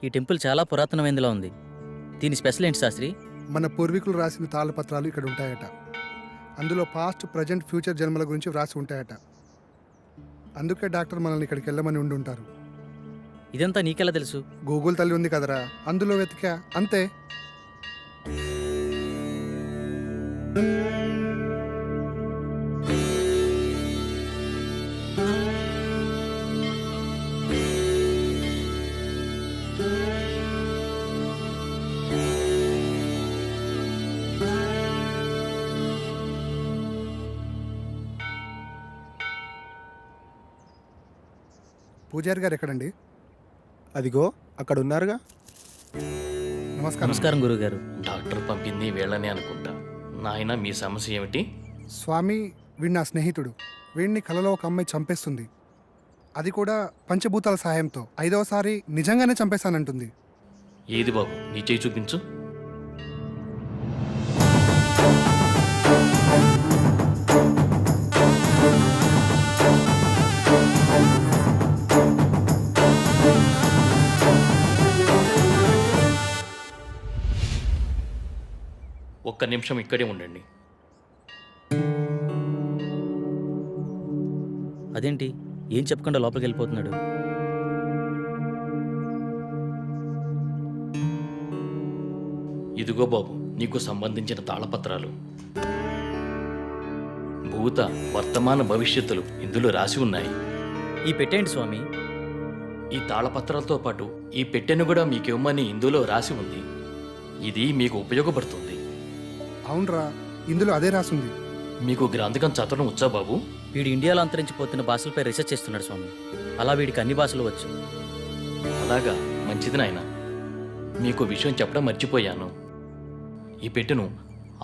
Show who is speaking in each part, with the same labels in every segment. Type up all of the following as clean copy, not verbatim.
Speaker 1: ఈ టెంపుల్ చాలా పురాతనమైనదిలా ఉంది. దీని స్పెషల్ ఏంటి శాస్త్రి?
Speaker 2: మన పూర్వీకులు రాసిన తాళపత్రాలు ఇక్కడ ఉంటాయట. అందులో పాస్ట్, ప్రజెంట్, ఫ్యూచర్ జన్మల గురించి వ్రాసి ఉంటాయట. అందుకే డాక్టర్ మనల్ని ఇక్కడికి వెళ్ళమని ఉండి ఉంటారు.
Speaker 1: ఇదంతా నీకెలా తెలుసు?
Speaker 2: గూగుల్ తల్లి ఉంది కదరా, అందులో వెతికా అంతే. పూజారి గారు ఎక్కడండి?
Speaker 3: అదిగో అక్కడ ఉన్నారుగా.
Speaker 2: నమస్కారం.
Speaker 1: నమస్కారం గురుగారు.
Speaker 4: డాక్టర్ పంపింది వీళ్ళనే అనుకుంటా. నాయన మీ సమస్య ఏమిటి?
Speaker 2: స్వామి, వీడు నా స్నేహితుడు. వీడిని కలలో ఒక అమ్మాయి చంపేస్తుంది. అది కూడా పంచభూతాల సహాయంతో. 5వసారి నిజంగానే చంపేశానంటుంది.
Speaker 4: ఏది బాబు, నీ చేయి చూపించు. ఒక్క నిమిషం ఇక్కడే ఉండండి.
Speaker 1: అదేంటి ఏం చెప్పకుండా లోపలికి వెళ్ళిపోతున్నాడు?
Speaker 4: ఇదిగో బాబు, నీకు సంబంధించిన తాళపత్రాలు. భూత, వర్తమాన, భవిష్యత్తులు ఇందులో రాసి ఉన్నాయి.
Speaker 1: ఈ పెట్టేంటి స్వామి?
Speaker 4: ఈ తాళపత్రాలతో పాటు ఈ పెట్టెను కూడా మీకు ఇవ్వమని ఇందులో రాసి ఉంది. ఇది మీకు ఉపయోగపడుతుంది.
Speaker 2: అవునరా, ఇందులో అదే రాసుంది.
Speaker 4: మీకు గ్రంథకం చదవడం వచ్చా బాబు?
Speaker 1: వీడు ఇండియాలో అంతరించిపోతున్న భాషలపై రీసెర్చ్ చేస్తున్నాడు స్వామి. అలా వీడికి అన్ని భాషలు వచ్చు.
Speaker 4: అలాగా, మంచిది నాయన. మీకు విషయం చెప్పడం మర్చిపోయాను. ఈ పెట్టెను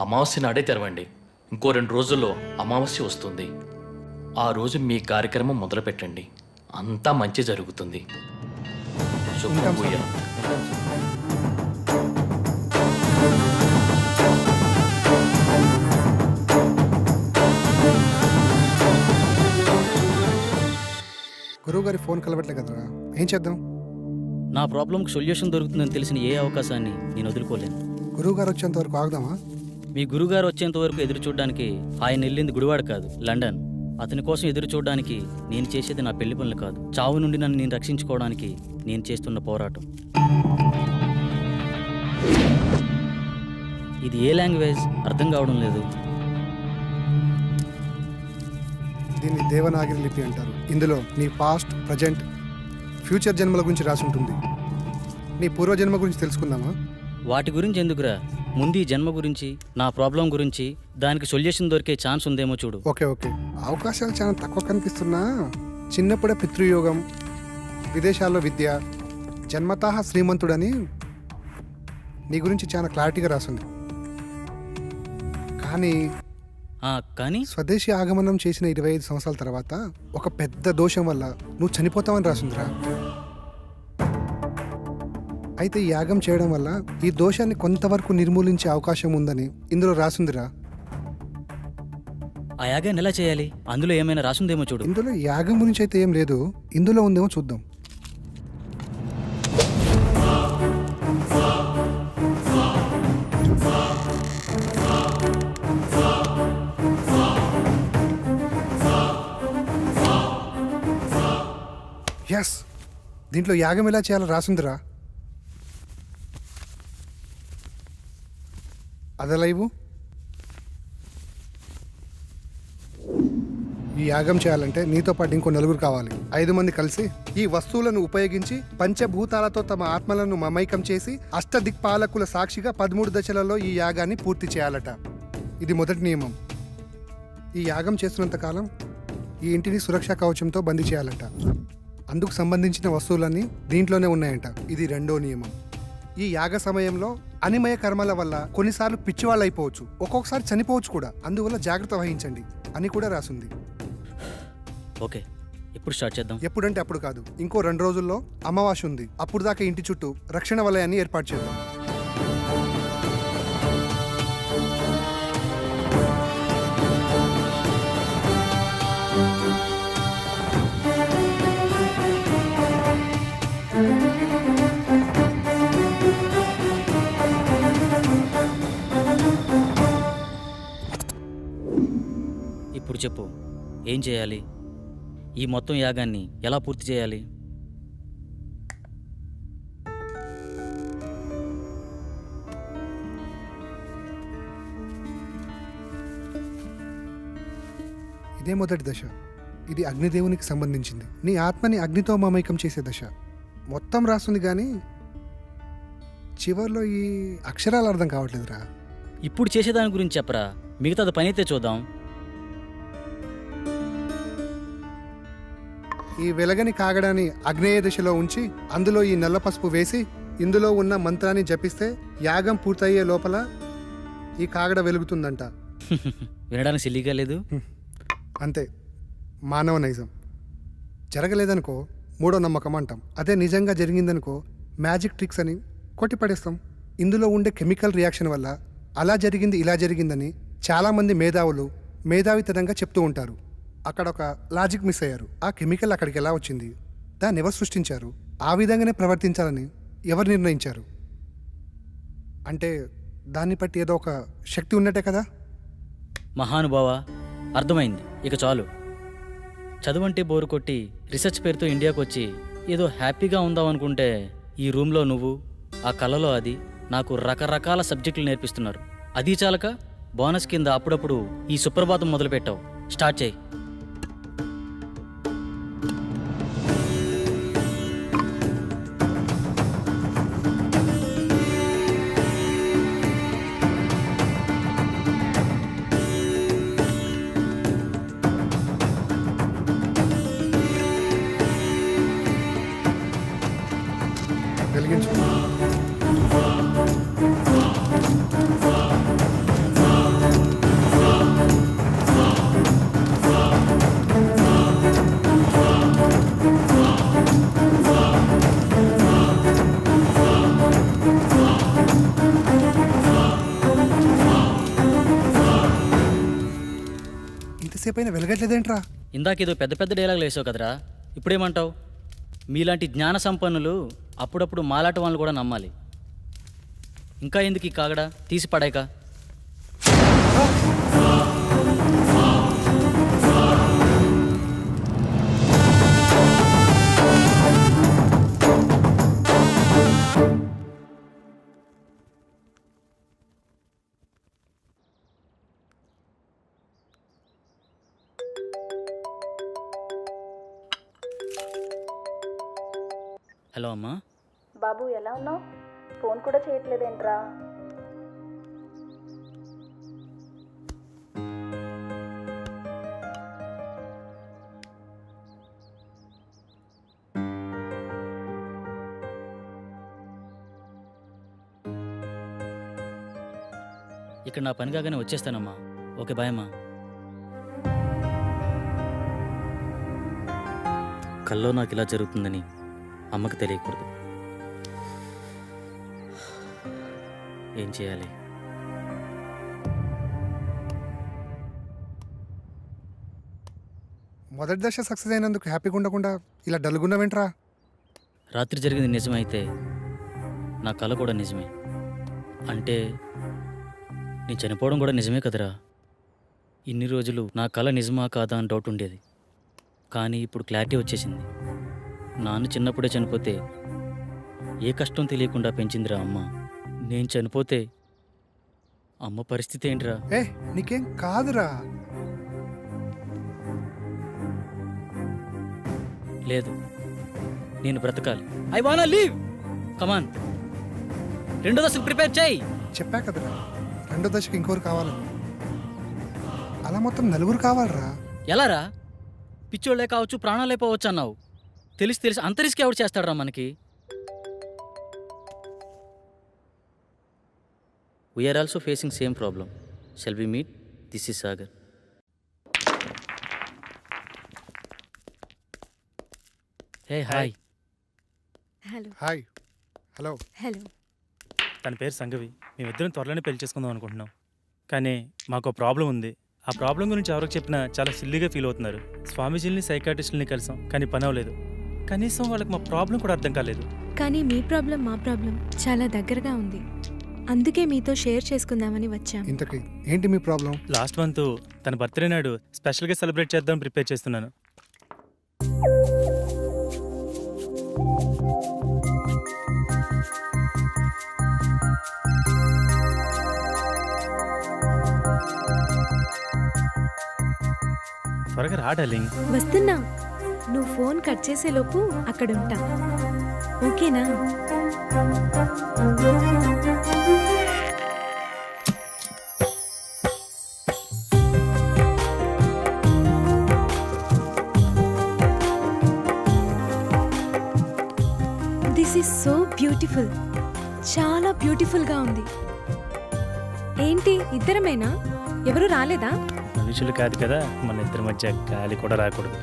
Speaker 4: అమావాస్య నాడే తెరవండి. ఇంకో 2 రోజుల్లో అమావాస్య వస్తుంది. ఆ రోజు మీ కార్యక్రమం మొదలు పెట్టండి. అంతా మంచి జరుగుతుంది. శుభం భూయా.
Speaker 2: గురువు గారి ఫోన్ కలవట్లే కదరా, ఏం చేద్దాం?
Speaker 1: నా ప్రాబ్లంకి సొల్యూషన్ దొరుకుతుందని తెలిసిన ఏ అవకాశాన్ని నేను వదులుకోలేను.
Speaker 2: గురువు గారు వచ్చేంత వరకు ఆగుదామా?
Speaker 1: మీ గురుగారు వచ్చేంత వరకు ఎదురు చూడడానికి ఆయన వెళ్ళింది గుడివాడ కాదు, లండన్. అతని కోసం ఎదురు చూడడానికి నేను చేసేది నా పెళ్లి పనులు కాదు. చావు నుండి నన్ను నేను రక్షించుకోవడానికి నేను చేస్తున్న పోరాటం. ఇది ఏ లాంగ్వేజ్ అర్థం కావడం లేదు.
Speaker 2: దీన్ని దేవనాగిరి లిపి అంటారు. ఇందులో నీ పాస్ట్, ప్రజెంట్, ఫ్యూచర్ జన్మల గురించి రాసి ఉంటుంది. నీ పూర్వజన్మ గురించి తెలుసుకుందామా?
Speaker 1: వాటి గురించి ఎందుకురా, ముందు ఈ జన్మ గురించి, నా ప్రాబ్లం గురించి, దానికి సొల్యూషన్ దొరికే ఛాన్స్ ఉందేమో చూడు.
Speaker 2: ఓకే ఓకే, అవకాశాలు చాలా తక్కువ కనిపిస్తున్నా చిన్నప్పుడే పితృయోగం, విదేశాల్లో విద్య, జన్మతః శ్రీమంతుడని నీ గురించి చాలా క్లారిటీగా రాసింది. కానీ స్వదేశీ ఆగమనం చేసిన 25 సంవత్సరాల తర్వాత ఒక పెద్ద దోషం వల్ల నువ్వు చనిపోతావని రాసిందిరా. అయితే ఈ యాగం చేయడం వల్ల ఈ దోషాన్ని కొంతవరకు నిర్మూలించే అవకాశం ఉందని ఇందులో రాసిందిరా.
Speaker 1: ఆ యాగాన్ని ఎలా చేయాలి? అందులో ఏమైనా రాసుందేమో చూడు.
Speaker 2: ఇందులో యాగం గురించి అయితే ఏం లేదు, ఇందులో ఉందేమో చూద్దాం. ఎస్, దీంట్లో యాగం ఎలా చేయాలో రాసుందిరా. అదలా ఇవ్వు. ఈ యాగం చేయాలంటే నీతో పాటు ఇంకో 4 కావాలి. 5 మంది కలిసి ఈ వస్తువులను ఉపయోగించి పంచభూతాలతో తమ ఆత్మలను మమైకం చేసి అష్టదిక్పాలకుల సాక్షిగా 13 దశలలో ఈ యాగాన్ని పూర్తి చేయాలట. ఇది మొదటి నియమం. ఈ యాగం చేస్తున్నంత కాలం ఈ ఇంటిని సురక్షా కవచంతో బందీ చేయాలట. అందుకు సంబంధించిన వస్తువులన్నీ దీంట్లోనే ఉన్నాయంట. ఇది 2వ నియమం. ఈ యాగ సమయంలో అనిమయ కర్మల వల్ల కొన్నిసార్లు పిచ్చివాళ్ళు అయిపోవచ్చు, ఒక్కొక్కసారి చనిపోవచ్చు కూడా. అందువల్ల జాగ్రత్త వహించండి అని కూడా రాసుంది.
Speaker 1: ఓకే, ఎప్పుడు స్టార్ట్ చేద్దాం?
Speaker 2: ఎప్పుడంటే అప్పుడు కాదు, ఇంకో 2 రోజుల్లో అమావాస్య ఉంది. అప్పుడు దాకా ఇంటి చుట్టూ రక్షణ వలయాన్ని ఏర్పాటు చేద్దాం.
Speaker 1: ఇప్పుడు చెప్పు, ఏం చేయాలి? ఈ మొత్తం యాగాన్ని ఎలా పూర్తి చేయాలి?
Speaker 2: ఇదే మొదటి దశ. ఇది అగ్నిదేవునికి సంబంధించింది. నీ ఆత్మని అగ్నితో మమైకం చేసే దశ. మొత్తం రాస్తుంది కానీ చివర్లో ఈ అక్షరాలు అర్థం కావట్లేదురా.
Speaker 1: ఇప్పుడు చేసేదాని గురించి చెప్పరా, మిగతాది పనైతే చూద్దాం.
Speaker 2: ఈ వెలగని కాగడాన్ని ఆగ్నేయ దిశలో ఉంచి అందులో ఈ నల్ల పసుపు వేసి ఇందులో ఉన్న మంత్రాన్ని జపిస్తే యాగం పూర్తయ్యే లోపల ఈ కాగడ వెలుగుతుందంట.
Speaker 1: వినడానికి సిల్లిగా లేదు.
Speaker 2: అంతే, మానవ నైజం. జరగలేదనుకో మూడో నమ్మకం అంటాం. అదే నిజంగా జరిగిందనుకో మ్యాజిక్ ట్రిక్స్ అని కొట్టిపడేస్తాం. ఇందులో ఉండే కెమికల్ రియాక్షన్ వల్ల అలా జరిగింది ఇలా జరిగిందని చాలామంది మేధావులు మేధావితనంగా చెప్తూ ఉంటారు. అక్కడ ఒక లాజిక్ మిస్ అయ్యారు. ఆ కెమికల్ అక్కడికి ఎలా వచ్చింది, దాన్ని ఎవరు సృష్టించారు, ఆ విధంగానే ప్రవర్తించాలని ఎవరు నిర్ణయించారు? అంటే దాన్ని బట్టి ఏదో ఒక శక్తి ఉన్నట్టే కదా.
Speaker 1: మహానుభావ, అర్థమైంది. ఇక చాలు. చదువంటే బోరు కొట్టి రీసెర్చ్ పేరుతో ఇండియాకు వచ్చి ఏదో హ్యాపీగా ఉందాం అనుకుంటే ఈ రూమ్లో నువ్వు, ఆ కళలో అది నాకు రకరకాల సబ్జెక్టులు నేర్పిస్తున్నారు. అది చాలక బోనస్ కింద అప్పుడప్పుడు ఈ సుప్రభాతం మొదలుపెట్టావు. స్టార్ట్ చేయి.
Speaker 2: వెలిగించు. ఇంతసేపు అయినా వెలగట్లేదేంట్రా?
Speaker 1: ఇందాకేదో పెద్ద పెద్ద డైలాగులు వేసావు కదరా, ఇప్పుడేమంటావు? మీలాంటి జ్ఞాన సంపన్నులు అప్పుడప్పుడు మాలాట వాళ్ళని కూడా నమ్మాలి. ఇంకా ఎందుకు ఈ కాగడా, తీసి పడాక. హలో అమ్మా.
Speaker 5: బాబు ఎలా ఉన్నావు? ఫోన్ కూడా చేయట్లేదేంట్రా?
Speaker 1: ఇక్కడ నా పని కాగానే వచ్చేస్తానమ్మా. ఓకే, బాయ్ అమ్మా. కల్లో నాకు ఇలా జరుగుతుందని అమ్మకి తెలియకూడదు. ఏం చేయాలి?
Speaker 2: మొదటి దశ సక్సెస్ అయినందుకు హ్యాపీగా ఉండకుండా ఇలా డల్గున్నావేంట్రా?
Speaker 1: రాత్రి జరిగింది నిజమైతే నా కళ కూడా నిజమే. అంటే నేను చనిపోవడం కూడా నిజమే కదరా. ఇన్ని రోజులు నా కళ నిజమా కాదా అని డౌట్ ఉండేది. కానీ ఇప్పుడు క్లారిటీ వచ్చేసింది. నాన్న చిన్నప్పుడే చనిపోతే ఏ కష్టం తెలియకుండా పెంచిందిరా అమ్మ. నేను చనిపోతే అమ్మ పరిస్థితి ఏంట్రా?
Speaker 2: ఏ నీకేం కాదురా.
Speaker 1: లేదు, నేను బ్రతకాలి. ఐ వానా లీవ్. కమాన్, రెండో దశకు ప్రిపేర్ చేయి.
Speaker 2: చెప్పా కదరా, రెండో దశకి ఇంకోరు కావాలని. అలా మొత్తం నలుగురు కావాలరా.
Speaker 1: ఎలారా? పిచ్చోళ్ళే కావచ్చు, ప్రాణాలే పోవచ్చు అన్నావు. తెలిసి అంత రిస్క్ ఎవరు చేస్తాడరా మనకి? We're also facing same problem. Shall we meet? This is Sagar. Hey hi.
Speaker 6: Hello.
Speaker 2: Hi. Hello.
Speaker 6: Hello.
Speaker 7: తన పేరు సంగవి. మేమిద్దరం త్వరలోనే పెళ్లి చేసుకుందాం అనుకుంటున్నాం. కానీ మాకు ప్రాబ్లం ఉంది. ఆ ప్రాబ్లం గురించి ఎవరికి చెప్పినా చాలా సిల్లీగా ఫీల్ అవుతున్నారు. స్వామీజీని సైకాట్రిస్టులని కలిసాం, కానీ పని అవ్వలేదు. కనీసం వాళ్ళకి మా ప్రాబ్లం కూడా అర్థం కాలేదు.
Speaker 6: కానీ మీ ప్రాబ్లం మా ప్రాబ్లం చాలా దగ్గరగా ఉంది. అందుకే మీతో షేర్ చేసుకుందామని వచ్చాం.
Speaker 2: ఇంతకీ ఏంటి మీ ప్రాబ్లం?
Speaker 7: లాస్ట్ మంత్ తన బర్త్డే నాడు స్పెషల్గా సెలబ్రేట్ చేద్దాం ప్రిపేర్ చేస్తున్నాను. త్వరగా రా డార్లింగ్.
Speaker 6: వస్తున్నా. నువ్వు ఫోన్ కట్ చేసేలోపు అక్కడ ఉంటా. ఓకేనా? This is so beautiful. చాలా బ్యూటిఫుల్గా ఉంది. ఏంటి ఇద్దరమేనా? ఎవరు రాలేదా?
Speaker 7: మనుషులు కాదు కదా, మన ఇద్దరి మధ్య గాలి కూడా రాకూడదు.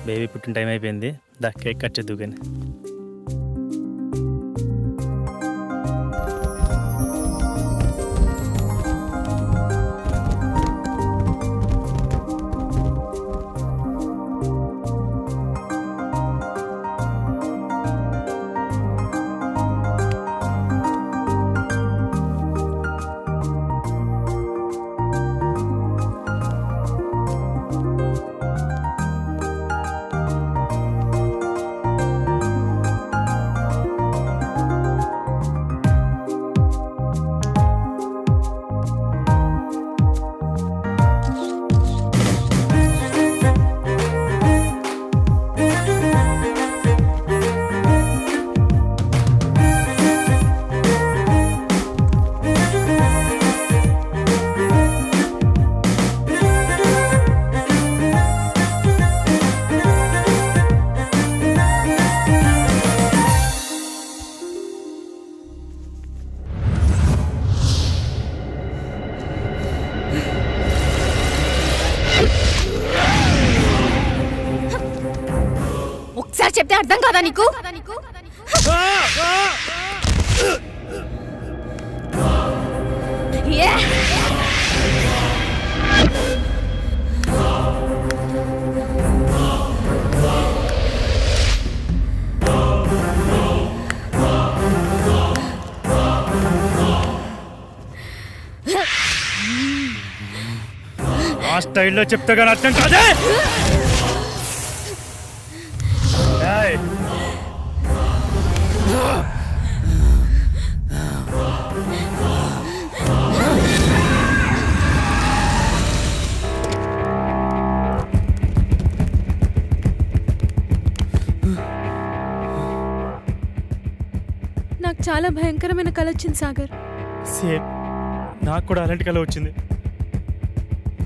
Speaker 7: బేబీ పుట్టిన టైం అయిపోయింది. దా కేక్ కట్ చేద్దు కానీ.
Speaker 8: ఒకసారి చెప్తే అర్థం కాదా నీకు? ఏ!
Speaker 7: ఆ స్టైల్లో చెప్తే కానీ అర్థం కాదే. ఏయ్!
Speaker 6: నాకు చాలా భయంకరమైన కల వచ్చింది సాగర్.
Speaker 7: సేమ్ నాకు కూడా అలాంటి కల వచ్చింది.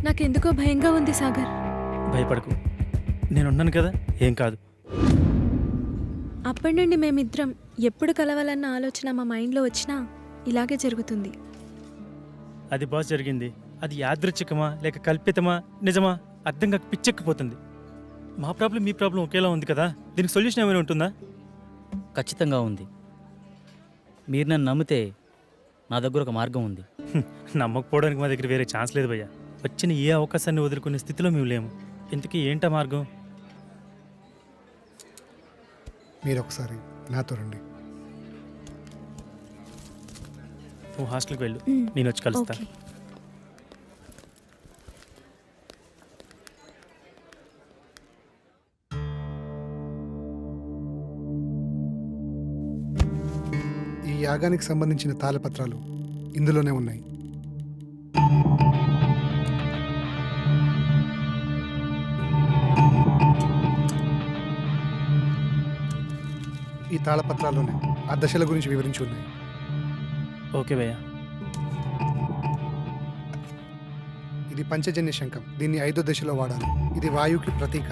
Speaker 6: నాకెందుకో భయంగా ఉంది సాగర్.
Speaker 7: భయపడకు, నేనున్నాను కదా, ఏం కాదు.
Speaker 6: అప్పటి నుండి మేమిద్దరం ఎప్పుడు కలవాలన్న ఆలోచన మా మైండ్లో వచ్చినా ఇలాగే జరుగుతుంది.
Speaker 7: అది బాస్ జరిగింది. అది యాదృచ్ఛికమా లేక కల్పితమా నిజమా అర్థం కాక పిచ్చెక్కిపోతుంది. మా ప్రాబ్లం మీ ప్రాబ్లం ఒకేలా ఉంది కదా, దీనికి సొల్యూషన్ ఏమైనా ఉంటుందా?
Speaker 1: ఖచ్చితంగా ఉంది. మీరు నన్ను నమ్మితే నా దగ్గర ఒక మార్గం ఉంది.
Speaker 7: నమ్మకపోవడానికి మా దగ్గర వేరే ఛాన్స్ లేదు భయ్యా. వచ్చిన ఏ అవకాశాన్ని వదులుకునే స్థితిలో మేము లేము. ఇంతకీ ఏంటా మార్గం?
Speaker 2: మీరు ఒకసారి నాతో రండి.
Speaker 7: నువ్వు హాస్టల్కి వెళ్ళు, నేను వచ్చి కలుస్తా.
Speaker 6: ఓకే.
Speaker 2: ఈ యాగానికి సంబంధించిన తాళపత్రాలు ఇందులోనే ఉన్నాయి. ఈ తాళపత్రాల్లోనే ఆ దశల గురించి వివరించి ఉన్నాయి.
Speaker 7: ఓకే భయ్యా.
Speaker 2: ఇది పంచజన్య శంఖం. దీన్ని 5వ దశలో వాడాలి. ఇది వాయువుకి ప్రతీక.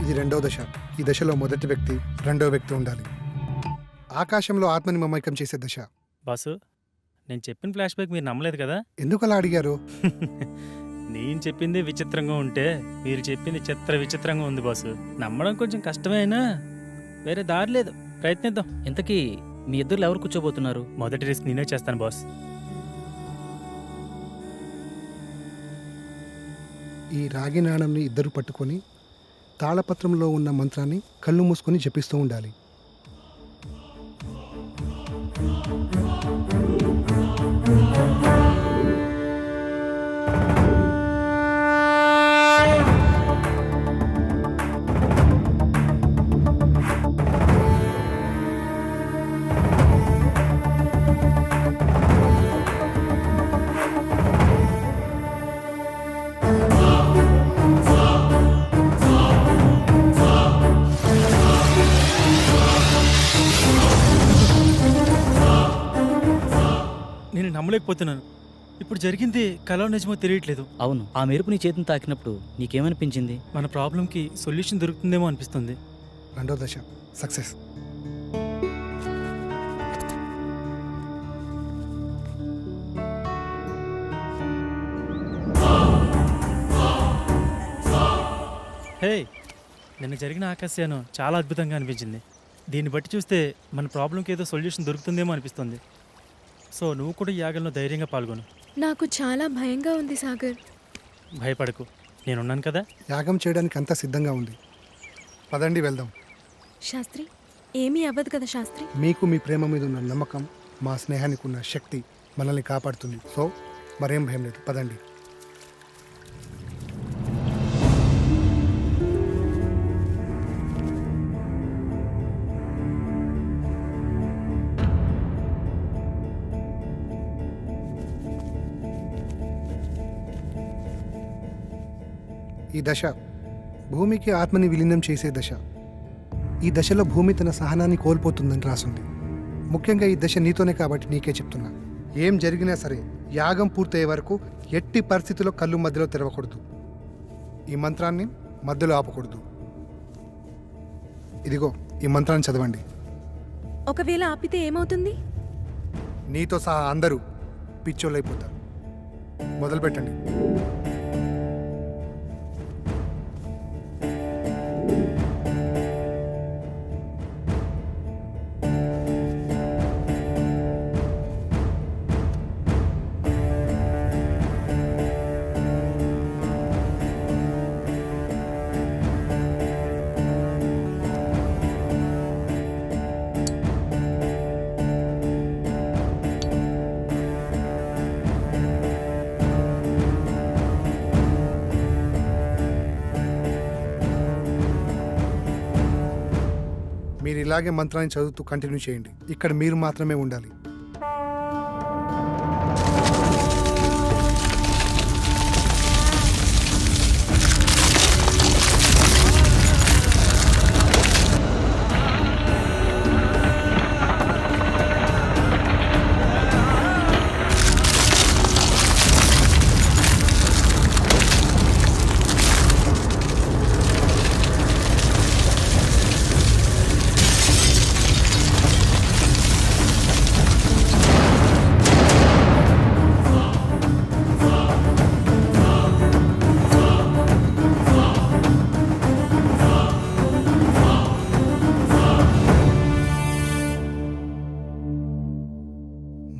Speaker 2: ఇది 2వ దశ. ఈ దశలో మొదటి వ్యక్తి, 2వ వ్యక్తి ఉండాలి. ఆకాశంలో ఆత్మని మమైకం చేసే దశ.
Speaker 7: బాసు, నేను చెప్పిన ఫ్లాష్ బ్యాక్ మీరు నమ్మలేదు కదా?
Speaker 2: ఎందుకు అలా అడిగారు?
Speaker 7: నేను చెప్పింది విచిత్రంగా ఉంటే మీరు చెప్పింది విచిత్రంగా ఉంది బాసు. నమ్మడం కొంచెం కష్టమైనా వేరే దారి లేదు, ప్రయత్నిద్దాం.
Speaker 1: ఇంతకీ మీ ఇద్దరు ఎవరు కూర్చోబోతున్నారు?
Speaker 7: మొదటి రిస్క్ నేనే చేస్తాను బాస్.
Speaker 2: ఈ రాగి నాణంని ఇద్దరు పట్టుకొని తాళపత్రంలో ఉన్న మంత్రాన్ని కళ్ళు మూసుకొని జపిస్తూ ఉండాలి.
Speaker 7: నేను నమ్మలేకపోతున్నాను. ఇప్పుడు జరిగింది కలో నిజమో తెలియట్లేదు.
Speaker 1: అవును, ఆ మెరుపు నీ చేతిని తాకినప్పుడు నీకేమనిపించింది?
Speaker 7: మన ప్రాబ్లంకి సొల్యూషన్ దొరుకుతుందేమో అనిపిస్తుంది.
Speaker 2: రెండో దశ సక్సెస్.
Speaker 7: హే, నిన్న జరిగిన ఆకాశయానం చాలా అద్భుతంగా అనిపించింది. దీన్ని బట్టి చూస్తే మన ప్రాబ్లంకి ఏదో సొల్యూషన్ దొరుకుతుందేమో అనిపిస్తుంది. సో నువ్వు కూడా ఈ యాగంలో ధైర్యంగా పాల్గొను.
Speaker 6: నాకు చాలా భయంగా ఉంది సాగర్.
Speaker 7: భయపడకు, నేనున్నాను కదా.
Speaker 2: యాగం చేయడానికి అంతా సిద్ధంగా ఉంది. పదండి వెళ్దాం.
Speaker 6: శాస్త్రి, ఏమీ అవ్వదు కదా శాస్త్రి?
Speaker 2: మీకు మీ ప్రేమ మీద ఉన్న నమ్మకం, మా స్నేహానికి ఉన్న శక్తి మనల్ని కాపాడుతుంది. సో మరేం భయం లేదు, పదండి. ఈ దశ భూమికి ఆత్మని విలీనం చేసే దశ. ఈ దశలో భూమి తన సహనాన్ని కోల్పోతుందని రాసుంది. ముఖ్యంగా ఈ దశ నీతోనే కాబట్టి నీకే చెప్తున్నా. ఏం జరిగినా సరే యాగం పూర్తయ్యే వరకు ఎట్టి పరిస్థితుల్లో కళ్ళు మధ్యలో తెరవకూడదు. ఈ మంత్రాన్ని మధ్యలో ఆపకూడదు. ఇదిగో ఈ మంత్రాన్ని చదవండి.
Speaker 6: ఒకవేళ ఆపితే ఏమవుతుంది?
Speaker 2: నీతో సహా అందరూ పిచ్చోళ్ళైపోతారు. మొదలు పెట్టండి. మీరు ఇలాగే మంత్రాన్ని చదువుతూ కంటిన్యూ చేయండి. ఇక్కడ మీరు మాత్రమే ఉండాలి.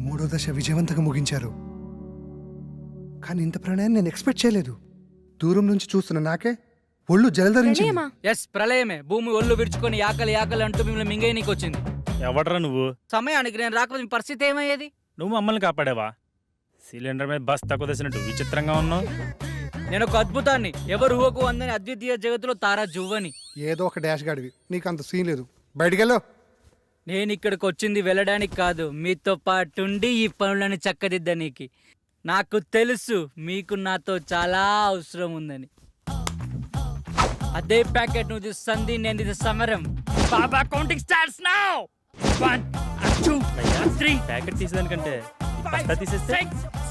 Speaker 2: మూడో దశ విజయవంతంగా ముగించారు. కానీ ఇంత ప్రణయాన్ని నేను ఎక్స్పెక్ట్ చేయలేదు. దూరం నుంచి చూస్తున్న నాకే ఒళ్ళు జలధరించింది.
Speaker 6: ప్రణయమా?
Speaker 8: ఎస్, ప్రళయమే. భూమి ఒళ్ళు విరుచుకొని ఆకలి ఆకలి అంటూ మిమ్మల్ని మింగేయనీకి వచ్చింది.
Speaker 7: ఎవడరా నువ్వు?
Speaker 8: సమయానికి నేను రాకపోతే మీ పరిస్థితి ఏమయ్యేది?
Speaker 7: నువ్వు మమ్మల్ని కాపాడావా? సిలిండర్ మీద బస్ తక్కువ తెచ్చినట్టు విచిత్రంగా ఉన్నావు.
Speaker 8: నేను ఒక అద్భుతాన్ని, ఎవరు ఊహకు అందని అద్వితీయ జగత్తులో తారా జువ్వని.
Speaker 2: ఏదో ఒక డాష్ గాడివి, నీకు అంత సీన్ లేదు. బయటికెళ్ళు.
Speaker 8: నేను ఇక్కడికి వచ్చింది వెళ్ళడానికి కాదు, మీతో పాటుండి ఈ పనులని చక్కదిద్దనీకి. నాకు తెలుసు మీకు నాతో చాలా అవసరం ఉందని. అదే ప్యాకెట్ నువ్వు సంధి, నేను ఇది సమరం. బాబా కౌంటింగ్ స్టార్ట్స్ నౌ. 1 2 3
Speaker 7: ప్యాకెట్ తీసేదానికంటే బస్తా తీసేస్తే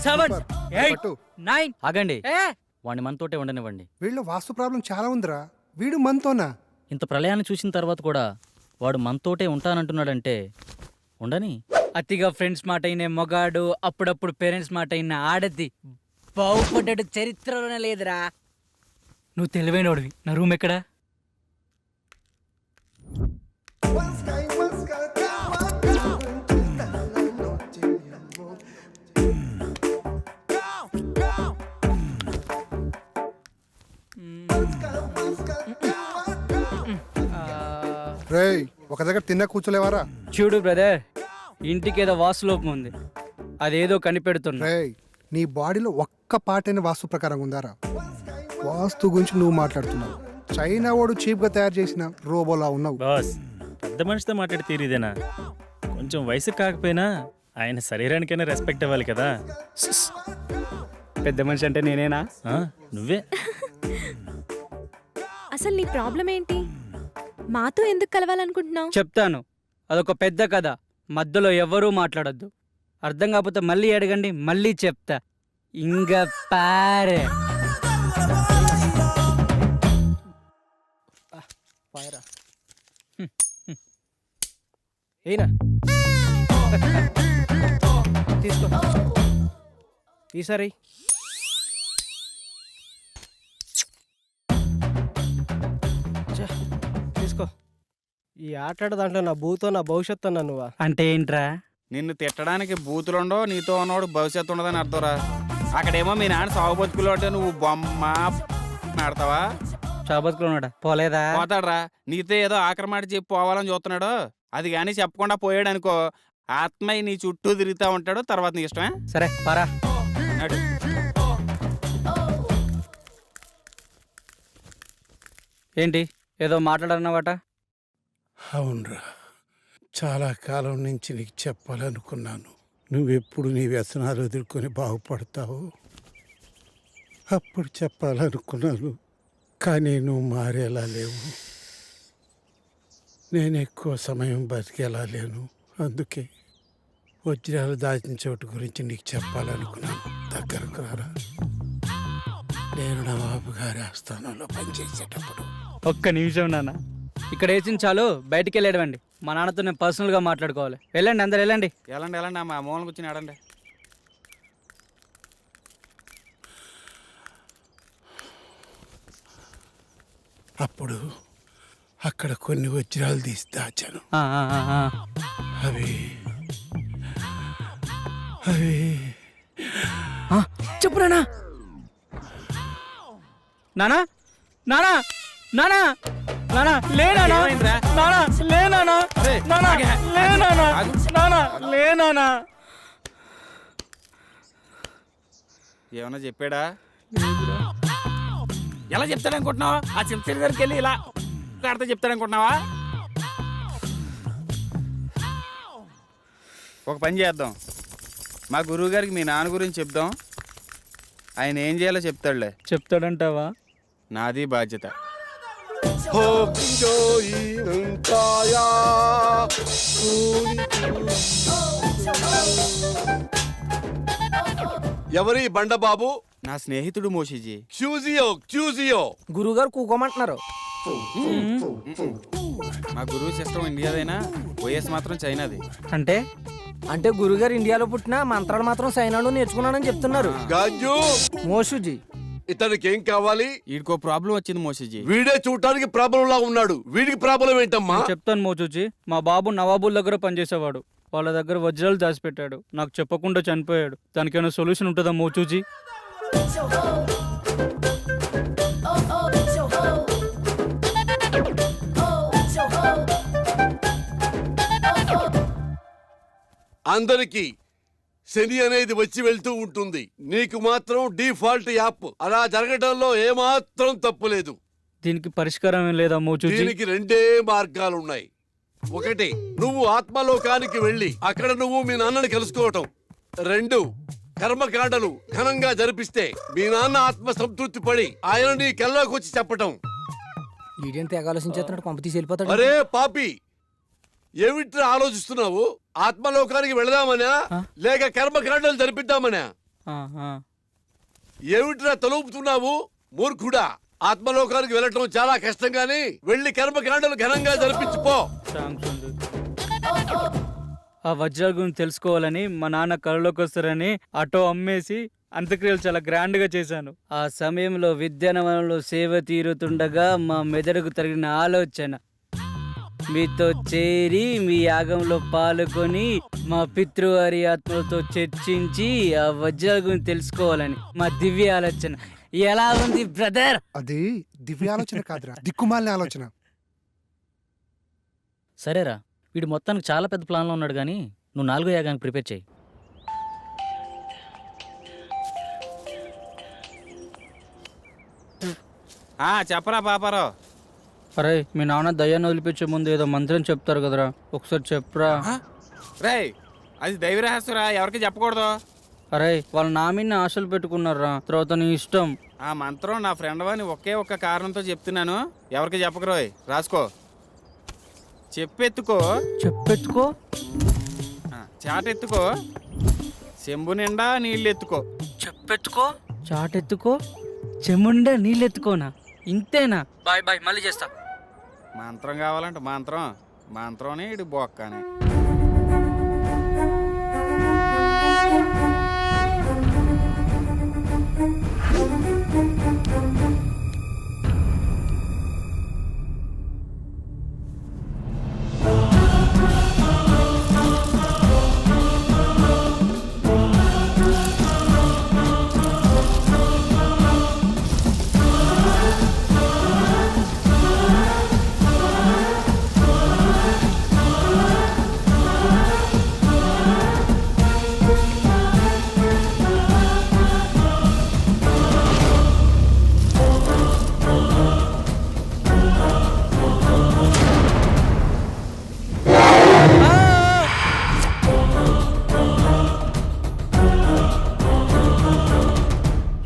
Speaker 8: 7 8
Speaker 2: పట్టు.
Speaker 8: 9.
Speaker 1: ఆగండి,
Speaker 8: ఏ
Speaker 1: వాడిని మనతోటే ఉండనివ్వండి.
Speaker 2: వీళ్ళు వాస్తు ప్రాబ్లం చాలా ఉందిరా. వీడు మనతోనా?
Speaker 1: ఇంత ప్రళయాన్ని చూసిన తర్వాత కూడా వాడు మనతోటే ఉంటానంటున్నాడంటే ఉండని.
Speaker 8: అతిగా ఫ్రెండ్స్ మాట అయిన మొగాడు, అప్పుడప్పుడు పేరెంట్స్ మాట అయిన ఆడది బాగుపడ్డాడు చరిత్రలోనే లేదురా. నువ్వు తెలివైనోడివి. నా రూమ్ ఎక్కడా?
Speaker 2: రేయ్ ఒక దగ్గర తిన్న కూర్చోలేవారా?
Speaker 8: చూడు బ్రదర్, ఇంటికి ఏదో వాస్తులోపం ఉంది, అదేదో కనిపెడుతున్నా.
Speaker 2: రేయ్ నీ బాడీలో ఒక్క పాటైన వాస్తు ప్రకారం ఉందారా? వాస్తు గురించి నువ్వు మాట్లాడుతున్నావు. చైనా వాడు చీప్గా తయారు చేసిన రోబోలా ఉన్నావు.
Speaker 7: బాస్, పెద్ద మనిషితో మాట్లాడి తీరిదేనా? కొంచెం వయసు కాకపోయినా ఆయన శరీరానికైనా రెస్పెక్ట్ ఇవ్వాలి కదా.
Speaker 8: పెద్ద మనిషి అంటే నేనేనా?
Speaker 7: ఆ, నువ్వే.
Speaker 6: అసలు నీ ప్రాబ్లం ఏంటి? మాతో ఎందుకు కలవాలనుకుంటున్నావు?
Speaker 8: చెప్తాను, అదొక పెద్ద కథ, మధ్యలో ఎవ్వరూ మాట్లాడొద్దు. అర్థం కాకపోతే మళ్ళీ అడగండి, మళ్ళీ చెప్తా. ఇంగ పారే
Speaker 9: ఏనా తీసుకో ఈసారి తీసుకో. ఈ ఆట దాంట్లో నా భూతో నా భవిష్యత్తు అన్నా నువ్వా?
Speaker 8: అంటే ఏంట్రా?
Speaker 10: నిన్ను తిట్టడానికి బూతులుండో నీతో ఉన్నవాడు భవిష్యత్తు ఉండదని అర్థంరా. అక్కడేమో మీ నాన్న సాగు బతుకులు అంటే నువ్వు బొమ్మ ఆడతావా?
Speaker 8: చాబతుకులు ఉన్నాడా? పోలేదా?
Speaker 10: పోతాడ్రా. నీతో ఏదో ఆక్రమాట చెప్పి పోవాలని చూస్తున్నాడు. అది కానీ చెప్పకుండా పోయాడు అనుకో, ఆత్మయ్య నీ చుట్టూ తిరుగుతూ ఉంటాడు. తర్వాత నీ ఇష్టమే.
Speaker 8: సరే పరా.
Speaker 10: నడు.
Speaker 8: ఏంటి ఏదో మాట్లాడన్నావట?
Speaker 11: అవునరా, చాలా కాలం నుంచి నీకు చెప్పాలనుకున్నాను. నువ్వెప్పుడు నీ వ్యసనాలు ఎదుర్కొని బాగుపడతావు అప్పుడు చెప్పాలనుకున్నాను. కానీ నువ్వు మారేలా లేవు. నేను ఎక్కువ సమయం బతికేలా లేను. అందుకే వజ్రాలు దాచిన చోటు గురించి నీకు చెప్పాలనుకున్నాను. దగ్గరకు రారా. నేను నవాబు గారి ఆస్థానంలో పనిచేసేటప్పుడు.
Speaker 8: ఒక్క నిమిషం నాన్న, ఇక్కడ వేసిన చాలు, బయటికి వెళ్ళేడవండి. మా నాన్నతో నేను పర్సనల్గా మాట్లాడుకోవాలి. వెళ్ళండి, అందరు వెళ్ళండి.
Speaker 10: ఎలాండి ఎలాండి మా మూలం కూర్చొని ఆడండి.
Speaker 11: అప్పుడు అక్కడ కొన్ని వజ్రాలు తీసి దాచాను. అవి అవి
Speaker 8: చెప్పు నానా. నానా నానా నానా నానా లేనా నానా లేనా నానా లేనా నానా లేనా?
Speaker 10: ఏమన్నా చెప్పాడా? ఎలా చెప్తాడనుకుంటున్నావా? ఆ చింతడి దగ్గరికి వెళ్ళి ఇలా ఆడితే చెప్తాడనుకుంటున్నావా? ఒక పని చేద్దాం, మా గురువు గారికి మీ నాన్న గురించి చెప్దాం. ఆయన ఏం చేయాలో చెప్తాడులే.
Speaker 8: చెప్తాడంటావా?
Speaker 10: నాది బాధ్యత.
Speaker 12: ఎవరి బండబాబు?
Speaker 10: నా స్నేహితుడు మోషిజీ.
Speaker 12: క్యూజియో
Speaker 9: గురువుగారు కూకోమంటున్నారు.
Speaker 10: మా గురువు సిస్టమ్ ఇండియాదైనా ఓఎస్ మాత్రం చైనాది.
Speaker 8: అంటే
Speaker 9: అంటే గురుగారు ఇండియాలో పుట్టిన మంత్రాలు మాత్రం సైనాలో నేర్చుకున్నానని చెప్తున్నారు.
Speaker 12: గాజు
Speaker 9: మోషుజీ,
Speaker 12: ఇతనికి ఏం కావాలి?
Speaker 10: వీడికో ప్రాబ్లం వచ్చింది మోషిజీ.
Speaker 12: వీడే చూడటానికి ప్రాబ్లం లా ఉన్నాడు. వీడికి ప్రాబ్లం ఏంటమ్మా?
Speaker 8: చెప్తాను మోచూచి. మా బాబు నవాబుల్ దగ్గర పనిచేసేవాడు. వాళ్ళ దగ్గర వజ్రాలు దాచిపెట్టాడు. నాకు చెప్పకుండా చనిపోయాడు. దానికి ఏమైనా సొల్యూషన్ ఉంటుందా మోచూచి?
Speaker 12: అందరికి శని అనేది వచ్చి వెళ్తూ ఉంటుంది. నీకు మాత్రం డిఫాల్ట్ యాప్. అలా జరగడంలో ఏమాత్రం తప్పులేదు.
Speaker 8: దీనికి పరిష్కారం ఏం లేదా మోచూచి?
Speaker 12: దీనికి రెండే మార్గాలున్నాయి. ఒకటి, నువ్వు ఆత్మలోకానికి వెళ్ళి అక్కడ నువ్వు మీ నాన్నని కలుసుకోవటం. రెండు, కర్మకాండలు ఘనంగా జరిపిస్తే మీ నాన్న ఆత్మ సంతృప్తి పడి ఆయన నీ కల్లోకి వచ్చి చెప్పటం.
Speaker 9: ఈడియన్ తెగ ఆలోచించేస్తున్నాడు, పంప తీసి వెళ్ళిపోతాడు.
Speaker 12: అరే పాపి, ఏమిట్రా ఆలోచిస్తున్నావు? ఆత్మలోకానికి వెళదామనా లేక కర్మకాండలు జరిపిద్దామనా? ఏమిట్రా తలుపుతున్నావు మూర్ఖుడా? ఆత్మలోకానికి వెళ్ళటం చాలా కష్టం గాని వెళ్ళి కర్మకాండలు ఘనంగా జరిపించుకో.
Speaker 8: ఆ వజ్రాల గురించి తెలుసుకోవాలని మా నాన్న కళలోకి వస్తారని ఆటో అమ్మేసి అంత్యక్రియలు చాలా గ్రాండ్ గా చేశాను. ఆ సమయంలో విద్యానవనంలో సేవ తీరుతుండగా మా మెదడుకు తగిన ఆలోచన మీతో చేరి మీ యాగంలో పాల్గొని మా పితృవారి ఆత్మలతో చర్చించి ఆ వజ్రాల గురించి తెలుసుకోవాలని మా దివ్య ఆలోచన. ఎలా ఉంది బ్రదర్?
Speaker 2: అది దివ్య ఆలోచన కాదురా, దిక్కుమాలిన ఆలోచన.
Speaker 1: సరేరా, వీడు మొత్తానికి చాలా పెద్ద ప్లాన్లో ఉన్నాడు కానీ నువ్వు 4వ యాగానికి ప్రిపేర్ చేయి.
Speaker 10: చెప్పరా పాపారావు.
Speaker 8: అరే మీ నాన్న దయ్యాన్ని వదిలిపించే ముందు ఏదో మంత్రం చెప్తారు కదరా, ఒకసారి చెప్పరా.
Speaker 10: రేయ్ అది దైవ రహస్యరా, ఎవరికి చెప్పకూడదు.
Speaker 8: అరే వాళ్ళు నా మీద ఆశలు పెట్టుకున్నారా, తర్వాత నీ ఇష్టం.
Speaker 10: ఆ మంత్రం నా ఫ్రెండ్ అని ఒకే ఒక్క కారణంతో చెప్తున్నాను, ఎవరికి చెప్పకరోయ్. రాసుకో. చెప్పెత్తుకో,
Speaker 8: చెప్పెత్తుకో,
Speaker 10: చాటెత్తుకో, చెంబు నిండా నీళ్ళెత్తుకో.
Speaker 8: చెప్పెత్తుకో, చాటెత్తుకో, చెముండా నీళ్ళెత్తుకోనా? ఇంతేనా? బాయ్ బాయ్, మళ్ళీ చేస్తా.
Speaker 10: మంత్రం కావాలంటే మంత్రం, మంత్రం ఇటు బొక్కనే.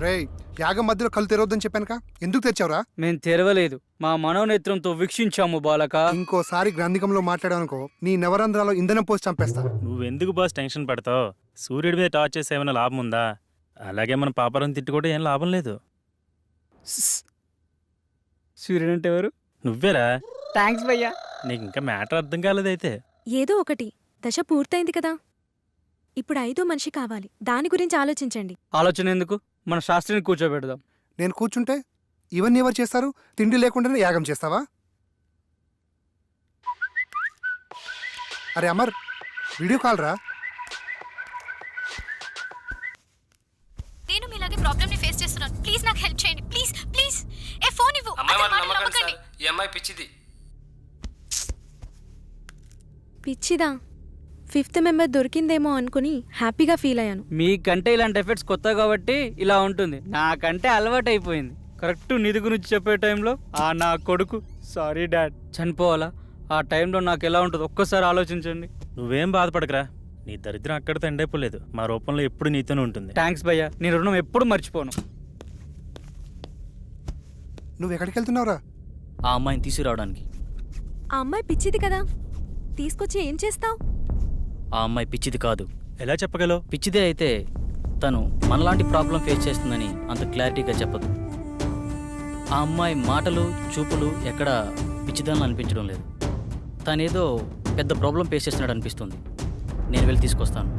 Speaker 2: రేయ్, యాగం మధ్యలో కళ్ళు తెరవద్దని చెప్పానుక, ఎందుకు తెచ్చావురా?
Speaker 8: మేము తెరవలేదు, మా మనోనేత్రంతో వీక్షించాము బాలక.
Speaker 2: ఇంకోసారి గ్రంథికంలో మాట్లాడానుకో నీ నవరంధ్రాలో ఇంధనం పోసి చంపేస్తా.
Speaker 7: నువ్వెందుకు బాస్ టెన్షన్ పడతావు? సూర్యుడి మీద టార్చ్ చేస్తే ఏమైనా లాభం ఉందా? అలాగే మన పాపారం తిట్టుకుంటే ఏం లాభం లేదు.
Speaker 8: సూర్యుడు అంటే ఎవరు?
Speaker 7: నువ్వేరా.
Speaker 8: థ్యాంక్స్ భయ్యా.
Speaker 7: నీకు ఇంకా మ్యాటర్ అర్థం కాలేదైతే.
Speaker 6: ఏదో ఒకటి, దశ పూర్తయింది కదా, ఇప్పుడు 5వ మనిషి కావాలి, దాని గురించి ఆలోచించండి.
Speaker 8: ఆలోచన ఎందుకు, మన శాస్త్రిని కూర్చోబెడదాం.
Speaker 2: నేను కూర్చుంటే ఇవన్నీ ఎవరు చేస్తారు? తిండి లేకుండానే యాగం చేస్తావా? అరే అమర్, వీడియో కాల్ రా.
Speaker 6: నేను మీలాగే ప్రాబ్లమ్ ని ఫేస్ చేస్తున్నాను, ప్లీజ్ నాకు హెల్ప్ చేయండి, ప్లీజ్ ప్లీజ్. ఏ ఫోన్ ఇవ్వు.
Speaker 8: ఈ అమ్మాయి పిచ్చిది.
Speaker 6: పిచ్చిదా? 5th మెంబర్ దొరికిందేమో అనుకుని హ్యాపీగా ఫీల్ అయ్యాను.
Speaker 8: మీకంటే ఇలాంటి ఎఫెక్ట్స్ కొత్త కాబట్టి ఇలా ఉంటుంది, నాకంటే అలవాటు అయిపోయింది. కరెక్ట్ నిధి గురించి చెప్పే టైంలో నా కొడుకు, సారీ డాడ్, చనిపోవాలా? ఆ టైంలో నాకు ఎలా ఉంటుంది ఒక్కసారి ఆలోచించండి.
Speaker 7: నువ్వేం బాధపడకరా, నీ దరిద్రం అక్కడితో ఎండైపోలేదు. మా రూపంలో ఎప్పుడు నీతోనే ఉంటుంది.
Speaker 8: థ్యాంక్స్ భయ్యా, నీ రుణం ఎప్పుడు మర్చిపోను.
Speaker 2: నువ్వు ఎక్కడికి వెళ్తున్నావురా?
Speaker 1: ఆ అమ్మాయిని తీసుకురావడానికి.
Speaker 6: ఆ అమ్మాయి పిచ్చిది కదా, తీసుకొచ్చి ఏం చేస్తావు?
Speaker 1: ఆ అమ్మాయి పిచ్చిది కాదు.
Speaker 7: ఎలా చెప్పగలవు?
Speaker 1: పిచ్చిదే అయితే తను మనలాంటి ప్రాబ్లం ఫేస్ చేస్తుందని అంత క్లారిటీగా చెప్పదు. ఆ అమ్మాయి మాటలు చూపులు ఎక్కడ పిచ్చిదాన్ని అనిపించడం లేదు. తనేదో పెద్ద ప్రాబ్లం ఫేస్ చేస్తున్నాడు అనిపిస్తుంది. నేను వెళ్ళి తీసుకొస్తాను.